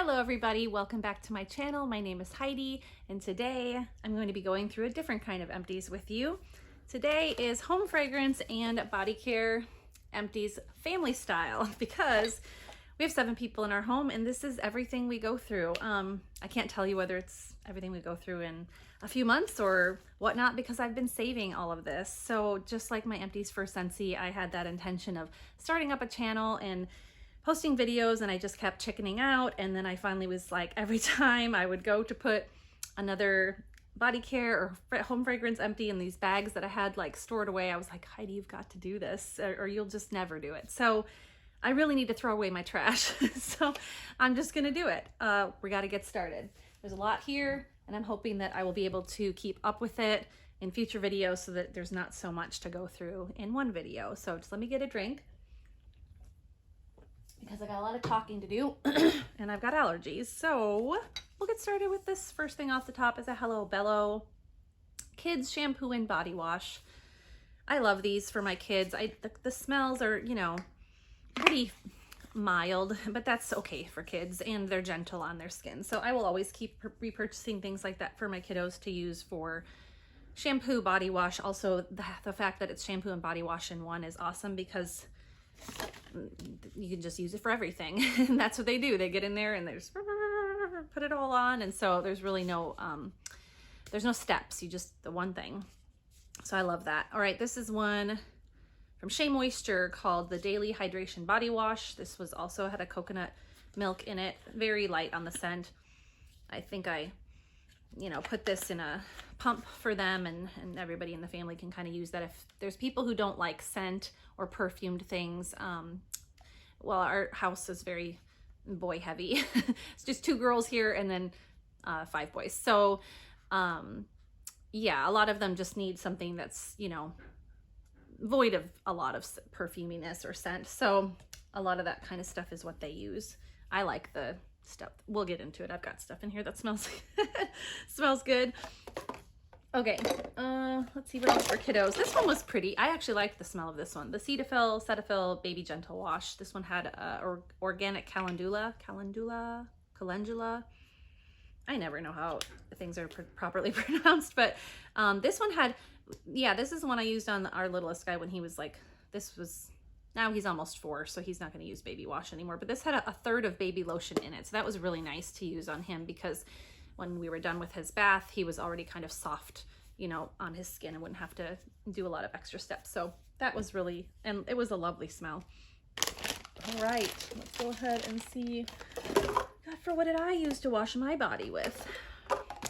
Hello everybody, welcome back to my channel. My name is Heidi and today I'm going to be going through a different kind of empties with you. Today is home fragrance and body care empties family style because we have 7 people in our home and this is everything we go through. I can't tell you whether it's everything we go through in a few months or whatnot because I've been saving all of this. So just like my empties for Scentsy, I had that intention of starting up a channel and posting videos and I just kept chickening out, and then I finally was like, every time I would go to put another body care or home fragrance empty in these bags that I had like stored away, I was like, Heidi, you've got to do this or you'll just never do it. So I really need to throw away my trash. So I'm just gonna do it. We got to get started. There's a lot here and I'm hoping that I will be able to keep up with it in future videos so that there's not so much to go through in one video. So just let me get a drink, because I got a lot of talking to do and I've got allergies. So we'll get started with this. First thing off the top is a Hello Bello kids shampoo and body wash. I love these for my kids. The smells are, you know, pretty mild, but that's okay for kids and they're gentle on their skin. So I will always keep repurchasing things like that for my kiddos to use for shampoo, body wash. Also, the fact that it's shampoo and body wash in one is awesome because you can just use it for everything. And that's what they do. They get in there and they just put it all on. And so there's really no, there's no steps. You just, the one thing. So I love that. All right. This is one from Shea Moisture called the Daily Hydration Body Wash. This was also had a coconut milk in it. Very light on the scent. I think I, you know, put this in a pump for them and everybody in the family can kind of use that. If there's people who don't like scent or perfumed things, well, our house is very boy heavy. It's just 2 girls here and then 5 boys. So yeah, a lot of them just need something that's, you know, void of a lot of perfuminess or scent. So a lot of that kind of stuff is what they use. I like the stuff. We'll get into it. I've got stuff in here that smells smells good. Okay, let's see what else for kiddos. This one was pretty. I actually liked the smell of this one. The Cetaphil Baby Gentle Wash. This one had organic calendula. I never know how things are properly pronounced, but this one had, yeah, this is the one I used on our littlest guy when he was like, now he's almost 4, so he's not going to use baby wash anymore. But this had a third of baby lotion in it. So that was really nice to use on him because when we were done with his bath, he was already kind of soft, you know, on his skin and wouldn't have to do a lot of extra steps. So that was really, and it was a lovely smell. All right, let's go ahead and see. God, for what did I use to wash my body with?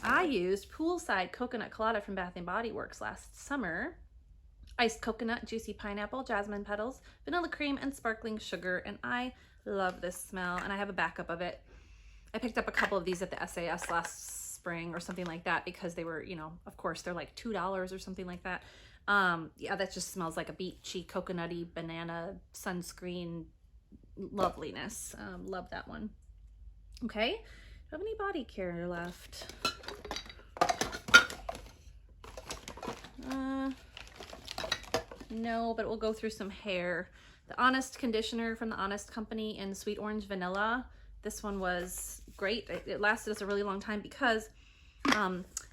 I used Poolside Coconut Colada from Bath & Body Works last summer. Iced coconut, juicy pineapple, jasmine petals, vanilla cream, and sparkling sugar. And I love this smell, and I have a backup of it. I picked up a couple of these at the SAS last spring or something like that because they were, you know, of course, they're like $2 or something like that. Yeah, that just smells like a beachy, coconutty, banana, sunscreen loveliness. Love that one. Okay, do I have any body care left? No, but we'll go through some hair. The Honest conditioner from the Honest Company in Sweet Orange Vanilla. This one was great. It lasted us a really long time because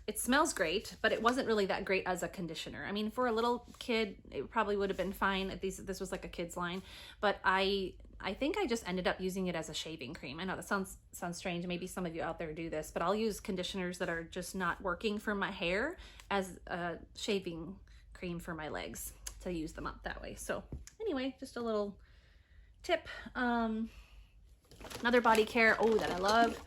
it smells great, but it wasn't really that great as a conditioner. I mean, for a little kid, it probably would have been fine. This was like a kid's line, but I think I just ended up using it as a shaving cream. I know that sounds strange. Maybe some of you out there do this, but I'll use conditioners that are just not working for my hair as a shaving cream for my legs to use them up that way. So anyway, just a little tip. Another body care, that I love.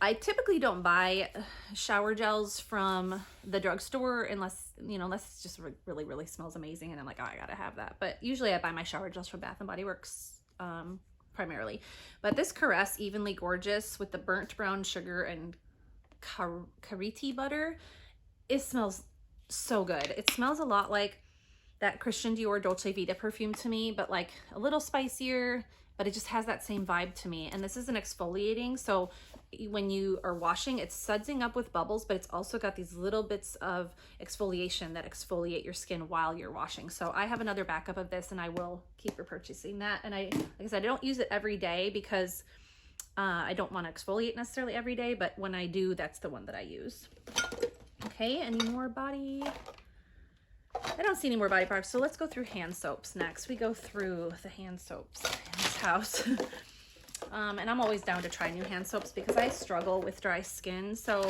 I typically don't buy shower gels from the drugstore unless, you know, unless it's just really, really smells amazing and I'm like, oh, I gotta have that. But usually I buy my shower gels from Bath & Body Works primarily. But this Caress Evenly Gorgeous with the burnt brown sugar and karité butter, it smells so good. It smells a lot like that Christian Dior Dolce Vita perfume to me, but like a little spicier, but it just has that same vibe to me. And this is an exfoliating, so when you are washing, it's sudsing up with bubbles, but it's also got these little bits of exfoliation that exfoliate your skin while you're washing. So I have another backup of this and I will keep repurchasing that. And like I said, I don't use it every day because I don't want to exfoliate necessarily every day, but when I do, that's the one that I use. Okay, any more body? I don't see any more body products, so let's go through hand soaps next. We go through the hand soaps in this house. And I'm always down to try new hand soaps because I struggle with dry skin. So,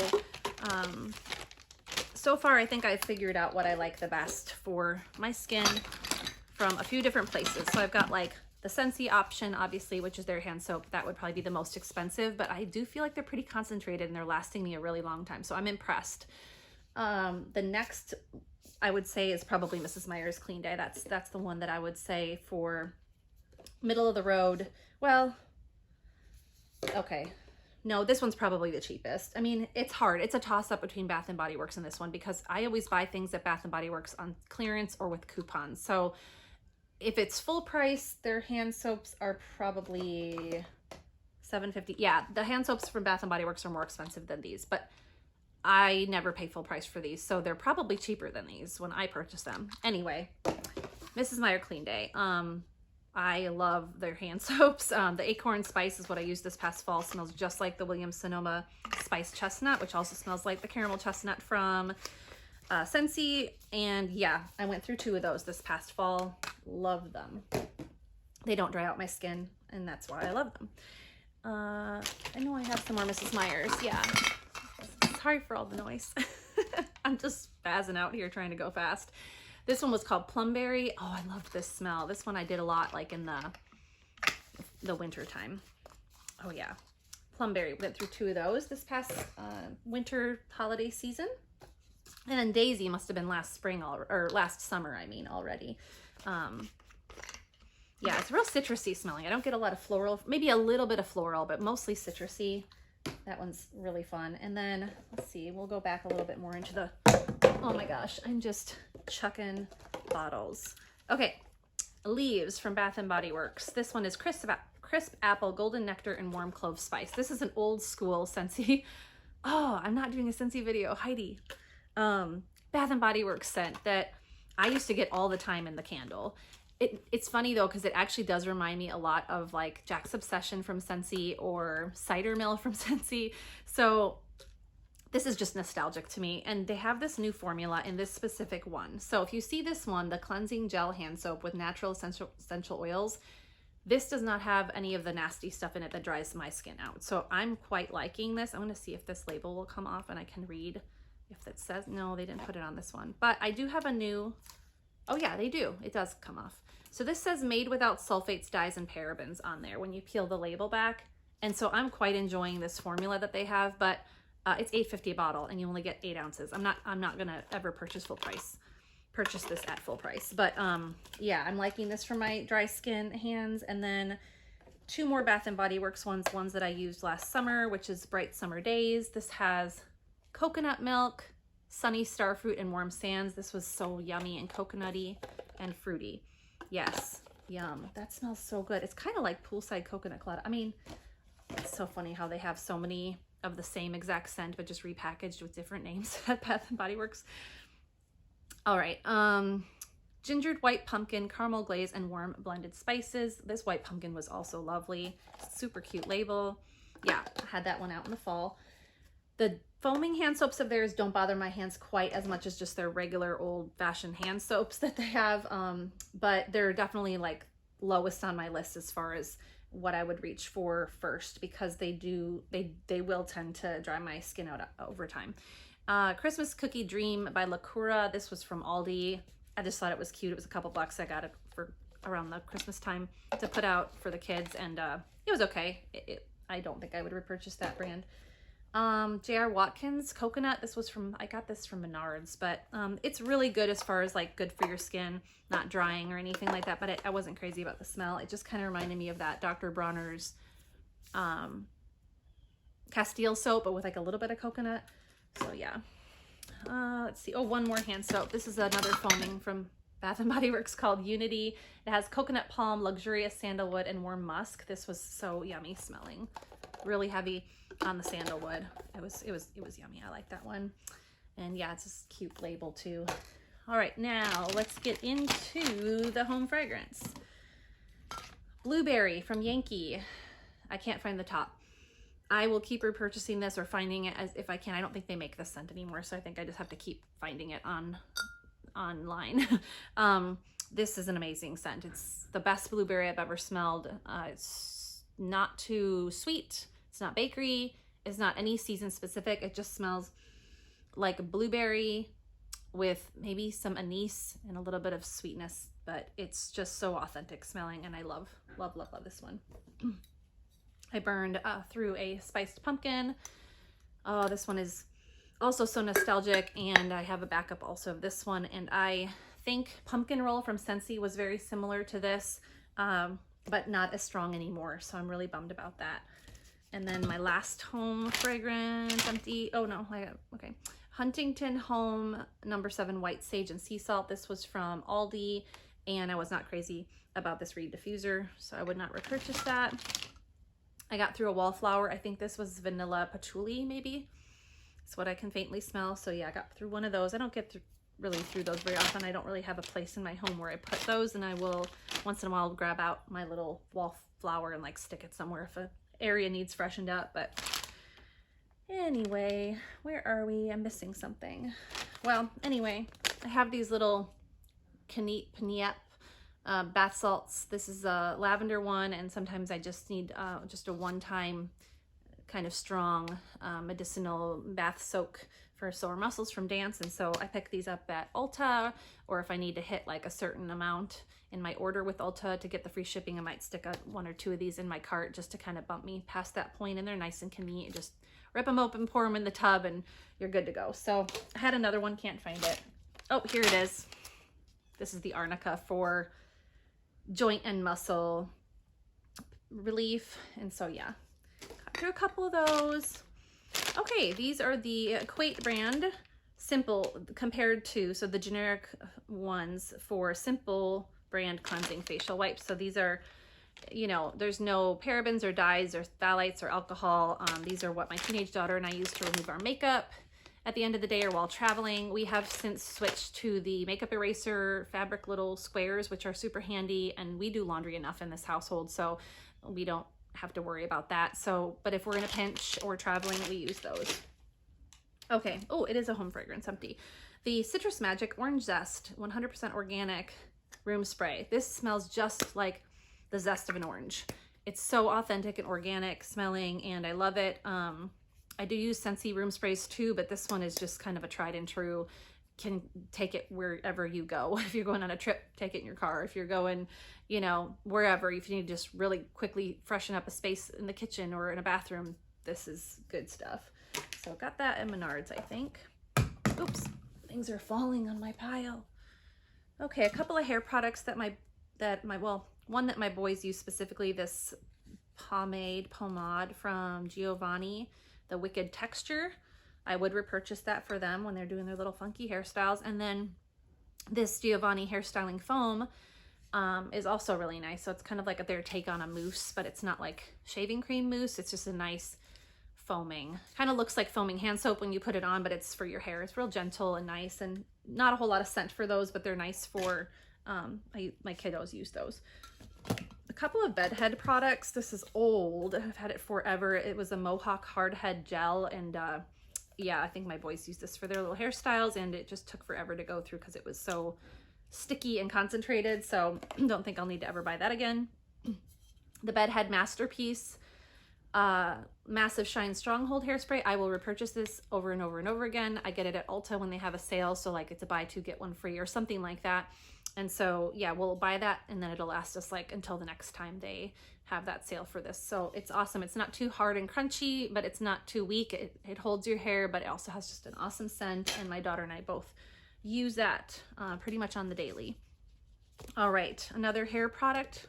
so far I think I've figured out what I like the best for my skin from a few different places. So I've got like the Scentsy option, obviously, which is their hand soap. That would probably be the most expensive, but I do feel like they're pretty concentrated and they're lasting me a really long time. So I'm impressed. The next I would say is probably Mrs. Meyer's Clean Day. That's the one that I would say for middle of the road. Well, okay. No, this one's probably the cheapest. I mean, it's hard. It's a toss-up between Bath & Body Works and this one because I always buy things at Bath & Body Works on clearance or with coupons. So if it's full price, their hand soaps are probably $7.50. Yeah, the hand soaps from Bath & Body Works are more expensive than these, but I never pay full price for these, so they're probably cheaper than these when I purchase them. Anyway, Mrs. Meyer Clean Day. I love their hand soaps. The Acorn Spice is what I used this past fall. Smells just like the Williams-Sonoma Spice Chestnut, which also smells like the Caramel Chestnut from Scentsy. And yeah, I went through 2 of those this past fall. Love them. They don't dry out my skin, and that's why I love them. I know I have some more Mrs. Meyer's. Yeah. Sorry for all the noise. I'm just spazzing out here trying to go fast. This one was called Plumberry. Oh, I loved this smell. This one I did a lot like in the winter time. Oh yeah. Plumberry. Went through 2 of those this past winter holiday season. And then Daisy must have been last spring or last summer, I mean, already. Yeah, it's real citrusy smelling. I don't get a lot of floral, maybe a little bit of floral, but mostly citrusy. That one's really fun. And then, let's see, we'll go back a little bit more into the, oh my gosh, I'm just chucking bottles. Okay, Leaves from Bath & Body Works. This one is crisp apple, golden nectar, and warm clove spice. This is an old school Scentsy. Oh, I'm not doing a Scentsy video, Heidi. Bath & Body Works scent that I used to get all the time in the candle. It's funny though, because it actually does remind me a lot of like Jack's Obsession from Scentsy or Cider Mill from Scentsy. So this is just nostalgic to me. And they have this new formula in this specific one. So if you see this one, the cleansing gel hand soap with natural essential oils, this does not have any of the nasty stuff in it that dries my skin out. So I'm quite liking this. I'm going to see if this label will come off and I can read if it says, no, they didn't put it on this one. But I do have a new, oh yeah, they do. It does come off. So this says made without sulfates, dyes, and parabens on there when you peel the label back. And so I'm quite enjoying this formula that they have, but it's $8.50 a bottle and you only get 8 ounces. I'm not gonna ever purchase this at full price. But yeah, I'm liking this for my dry skin hands. And then 2 more Bath & Body Works ones that I used last summer, which is Bright Summer Days. This has coconut milk, sunny starfruit, and warm sands. This was so yummy and coconutty and fruity. Yes, yum. That smells so good. It's kind of like poolside coconut colada. I mean, it's so funny how they have so many of the same exact scent, but just repackaged with different names at Bath & Body Works. All right, gingered white pumpkin, caramel glaze, and warm blended spices. This white pumpkin was also lovely. Super cute label. Yeah, I had that one out in the fall. The foaming hand soaps of theirs don't bother my hands quite as much as just their regular old-fashioned hand soaps that they have, but they're definitely like lowest on my list as far as what I would reach for first, because they will tend to dry my skin out over time. Christmas Cookie Dream by Lacura. This was from Aldi. I just thought it was cute. It was a couple bucks. I got it for around the Christmas time to put out for the kids, and it was okay. I don't think I would repurchase that brand. J.R. Watkins Coconut. I got this from Menards, but it's really good as far as like good for your skin, not drying or anything like that, but I wasn't crazy about the smell. It just kind of reminded me of that Dr. Bronner's Castile soap, but with like a little bit of coconut. So yeah. Let's see. Oh, one more hand soap. This is another foaming from Bath & Body Works called Unity. It has coconut palm, luxurious sandalwood, and warm musk. This was so yummy smelling. Really heavy on the sandalwood. It was yummy. I like that one. And yeah, it's a cute label too. All right, now let's get into the home fragrance. Blueberry from Yankee. I can't find the top. I will keep repurchasing this or finding it as if I can. I don't think they make this scent anymore, so I think I just have to keep finding it online. This is an amazing scent. It's the best blueberry I've ever smelled. It's not too sweet. It's not bakery. It's not any season specific. It just smells like blueberry with maybe some anise and a little bit of sweetness, but it's just so authentic smelling, and I love, love, love, love this one. I burned through a spiced pumpkin. Oh, this one is also so nostalgic, and I have a backup also of this one, and I think Pumpkin Roll from Scentsy was very similar to this, but not as strong anymore, so I'm really bummed about that. And then my last home fragrance, empty, oh no, okay. Huntington Home No. 7 White Sage and Sea Salt. This was from Aldi, and I was not crazy about this Reed diffuser, so I would not repurchase that. I got through a wallflower. I think this was vanilla patchouli, maybe. It's what I can faintly smell. So yeah, I got through one of those. I don't get really through those very often. I don't really have a place in my home where I put those, and I will once in a while grab out my little wallflower and like stick it somewhere if an area needs freshened up. But anyway, where are we? I'm missing something. Well, anyway, I have these little Paniep bath salts. This is a lavender one, and sometimes I just need just a one-time kind of strong medicinal bath soak for sore muscles from dance, and so I pick these up at Ulta, or if I need to hit like a certain amount in my order with Ulta to get the free shipping, I might stick one or two of these in my cart just to kind of bump me past that point, and they're nice and convenient. Just rip them open, pour them in the tub, and you're good to go. So I had another one, can't find it. Oh, here it is. This is the Arnica for joint and muscle relief, and so yeah, got through a couple of those. Okay, these are the Equate brand Simple compared to, so the generic ones for Simple brand cleansing facial wipes. So these are, you know, there's no parabens or dyes or phthalates or alcohol. These are what my teenage daughter and I use to remove our makeup at the end of the day or while traveling. We have since switched to the makeup eraser fabric little squares, which are super handy, and we do laundry enough in this household, so we don't have to worry about that. So, but if we're in a pinch or traveling, we use those. Okay, oh, it is a home fragrance, empty. The Citrus Magic Orange Zest 100% organic room spray. This smells just like the zest of an orange. It's so authentic and organic smelling, and I love it. I do use Scentsy room sprays too, but this one is just kind of a tried and true. Can take it wherever you go. If you're going on a trip, take it in your car. If you're going, you know, wherever, if you need to just really quickly freshen up a space in the kitchen or in a bathroom, this is good stuff. So got that at Menards, I think. Oops, things are falling on my pile. Okay, a couple of hair products that well, one that my boys use specifically, this pomade from Giovanni, the Wicked Texture. I would repurchase that for them when they're doing their little funky hairstyles. And then this Giovanni hairstyling foam is also really nice. So it's kind of like their take on a mousse, but it's not like shaving cream mousse. It's just a nice foaming, kind of looks like foaming hand soap when you put it on, but it's for your hair. It's real gentle and nice, and not a whole lot of scent for those, but they're nice for, my kiddos use those. A couple of bedhead products. This is old. I've had it forever. It was a Mohawk hardhead gel, and yeah, I think my boys use this for their little hairstyles, and it just took forever to go through because it was so sticky and concentrated, so don't think I'll need to ever buy that again. The Bedhead Masterpiece Massive Shine Stronghold Hairspray. I will repurchase this over and over and over again. I get it at Ulta when they have a sale, so like it's a buy two get one free or something like that. And so yeah, we'll buy that, and then it'll last us like until the next time they have that sale for this. So it's awesome. It's not too hard and crunchy, but it's not too weak. It holds your hair, but it also has just an awesome scent, and my daughter and I both use that pretty much on the daily. All right, another hair product,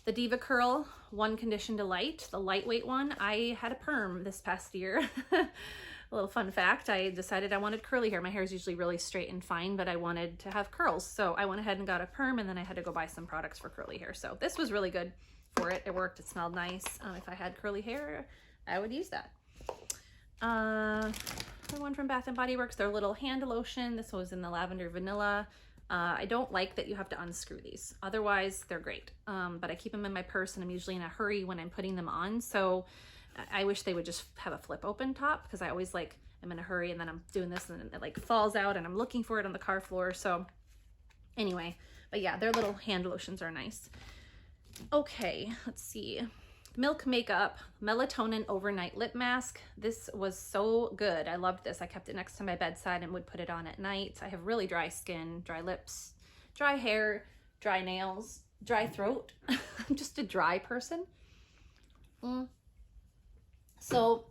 the Diva Curl One Condition Delight, the lightweight one. I had a perm this past year. A little fun fact, I decided I wanted curly hair. My hair is usually really straight and fine, but I wanted to have curls. So I went ahead and got a perm, and then I had to go buy some products for curly hair. So this was really good for it. It worked. It smelled nice. If I had curly hair, I would use that. The one from Bath & Body Works, their little hand lotion. This was in the lavender vanilla. I don't like that you have to unscrew these. Otherwise, they're great. But I keep them in my purse, and I'm usually in a hurry when I'm putting them on. So I wish they would just have a flip open top, because I always like, I'm in a hurry and then I'm doing this and it like falls out and I'm looking for it on the car floor. So anyway, but yeah, their little hand lotions are nice. Okay, let's see. Milk Makeup Melatonin Overnight Lip Mask. This was so good. I loved this. I kept it next to my bedside and would put it on at night. I have really dry skin, dry lips, dry hair, dry nails, dry throat. I'm just a dry person. So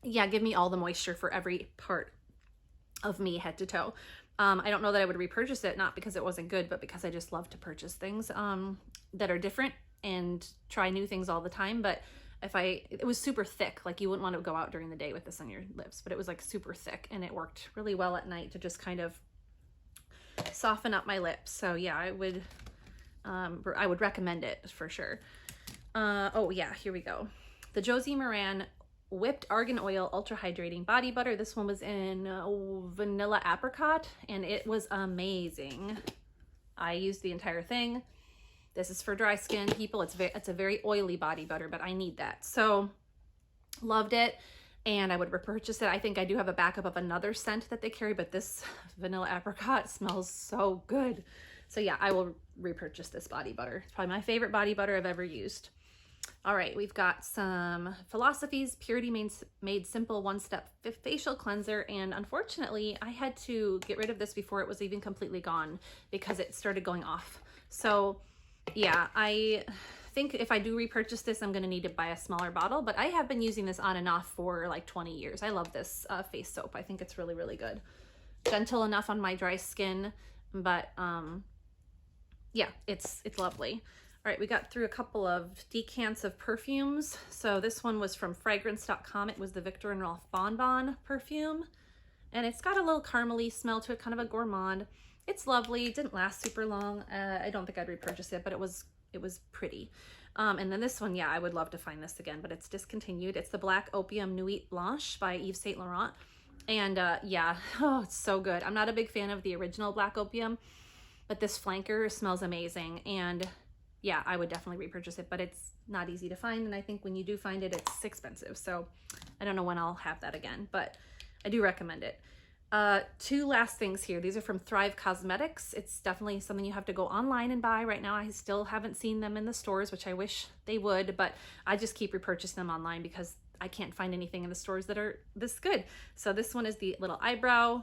yeah, give me all the moisture for every part of me, head to toe. I don't know that I would repurchase it, not because it wasn't good, but because I just love to purchase things that are different and try new things all the time. But it was super thick, like you wouldn't want to go out during the day with this on your lips, but it was like super thick and it worked really well at night to just kind of soften up my lips. So yeah, I would recommend it for sure. Oh yeah, here we go. The Josie Maran Whipped Argan Oil Ultra Hydrating Body Butter. This one was in vanilla apricot and it was amazing. I used the entire thing. This is for dry skin people. It's a very oily body butter, but I need that. So loved it, and I would repurchase it. I think I do have a backup of another scent that they carry, but this vanilla apricot smells so good. So yeah, I will repurchase this body butter. It's probably my favorite body butter I've ever used. All right, we've got some Philosophies Purity Made Simple One-Step Facial Cleanser, and unfortunately, I had to get rid of this before it was even completely gone because it started going off. So yeah, I think if I do repurchase this, I'm going to need to buy a smaller bottle, but I have been using this on and off for like 20 years. I love this face soap. I think it's really, really good. Gentle enough on my dry skin, but yeah, it's lovely. All right, we got through a couple of decants of perfumes. So this one was from fragrance.com. It was the Victor and Rolf Bon Bon perfume, and it's got a little caramely smell to it, kind of a gourmand. It's lovely. It didn't last super long. I don't think I'd repurchase it, but it was pretty. And then this one, yeah, I would love to find this again, but it's discontinued. It's the Black Opium Nuit Blanche by Yves Saint Laurent. And yeah, oh, it's so good. I'm not a big fan of the original Black Opium, but this flanker smells amazing. And yeah, I would definitely repurchase it, but it's not easy to find. And I think when you do find it, it's expensive. So I don't know when I'll have that again, but I do recommend it. Two last things here. These are from Thrive Cosmetics. It's definitely something you have to go online and buy. Right now, I still haven't seen them in the stores, which I wish they would, but I just keep repurchasing them online because I can't find anything in the stores that are this good. So this one is the little eyebrow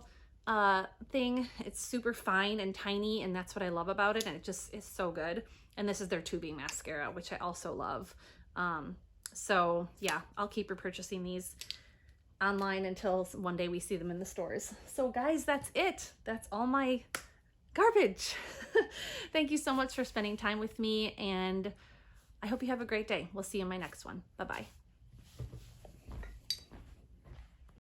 thing. It's super fine and tiny, and that's what I love about it, and it just is so good. And this is their tubing mascara, which I also love. So yeah, I'll keep repurchasing these online until one day we see them in the stores. So guys, that's it. That's all my garbage. Thank you so much for spending time with me, and I hope you have a great day. We'll see you in my next one. Bye-bye.